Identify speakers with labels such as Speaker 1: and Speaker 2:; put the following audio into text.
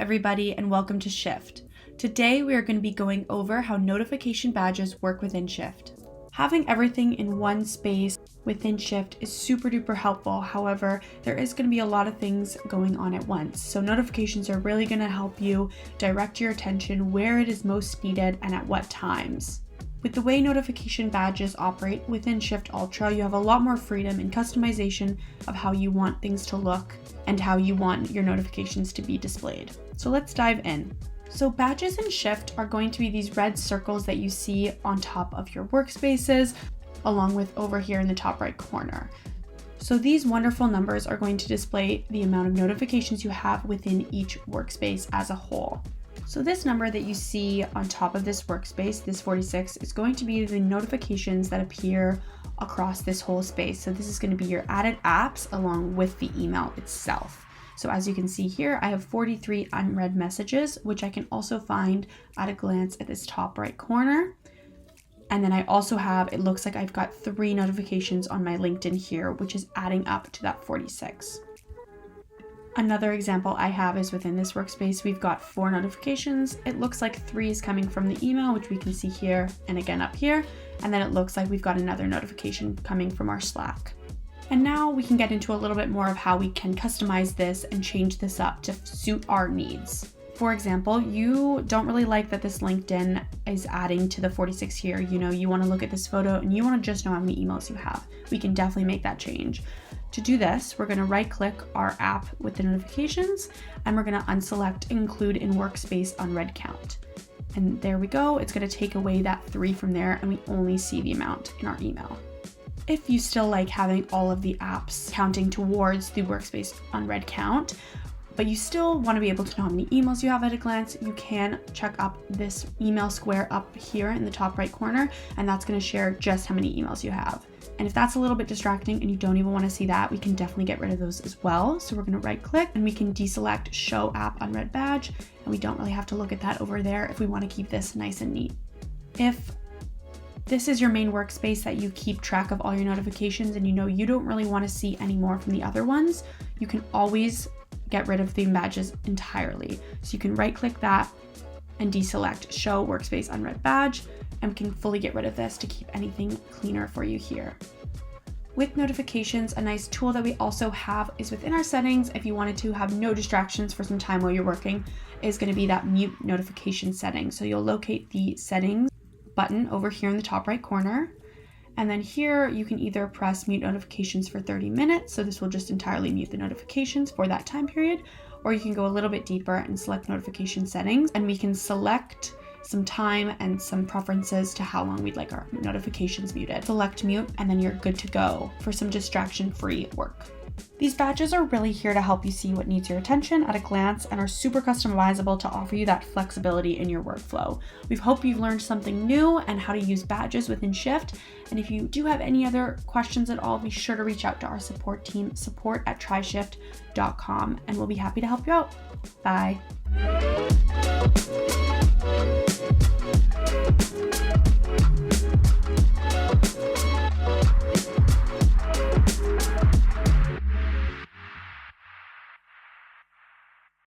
Speaker 1: everybody, and welcome to Shift. Today we are going to be going over how notification badges work within Shift. Having everything in one space within Shift is super duper helpful. However, there is going to be a lot of things going on at once. So notifications are really going to help you direct your attention where it is most needed and at what times. With the way notification badges operate within Shift Ultra, you have a lot more freedom and customization of how you want things to look and how you want your notifications to be displayed. So let's dive in. So badges in Shift are going to be these red circles that you see on top of your workspaces, along with over here in the top right corner. So these wonderful numbers are going to display the amount of notifications you have within each workspace as a whole. So this number that you see on top of this workspace, this 46, is going to be the notifications that appear across this whole space. So this is going to be your added apps along with the email itself. So as you can see here, I have 43 unread messages, which I can also find at a glance at this top right corner. And then I also have, it looks like I've got 3 notifications on my LinkedIn here, which is adding up to that 46. Another example I have is within this workspace, we've got 4 notifications. It looks like 3 is coming from the email, which we can see here and again up here. And then it looks like we've got another notification coming from our Slack. And now we can get into a little bit more of how we can customize this and change this up to suit our needs. For example, you don't really like that this LinkedIn is adding to the 46 here. You want to look at this photo and you want to just know how many emails you have. We can definitely make that change. To do this, we're going to right click our app with the notifications and we're going to unselect include in workspace unread count. And there we go. It's going to take away that 3 from there and we only see the amount in our email. If you still like having all of the apps counting towards the workspace unread count, but you still want to be able to know how many emails you have at a glance, you can check up this email square up here in the top right corner, and that's going to share just how many emails you have. And if that's a little bit distracting and you don't even want to see that, we can definitely get rid of those as well. So we're going to right click and we can deselect show app unread badge, and we don't really have to look at that over there if we want to keep this nice and neat. If this is your main workspace that you keep track of all your notifications and you don't really want to see any more from the other ones, you can always get rid of theme badges entirely. So you can right click that and deselect show workspace unread badge, and we can fully get rid of this to keep anything cleaner for you here. With notifications, a nice tool that we also have is within our settings. If you wanted to have no distractions for some time while you're working, is going to be that mute notification setting. So you'll locate the settings button over here in the top right corner. And then here you can either press mute notifications for 30 minutes. So this will just entirely mute the notifications for that time period. Or you can go a little bit deeper and select notification settings, and we can select some time and some preferences to how long we'd like our notifications muted. Select mute, and then you're good to go for some distraction-free work. These badges are really here to help you see what needs your attention at a glance and are super customizable to offer you that flexibility in your workflow. We hope you've learned something new and how to use badges within Shift. And if you do have any other questions at all, be sure to reach out to our support team, support@tryshift.com, and we'll be happy to help you out. Bye.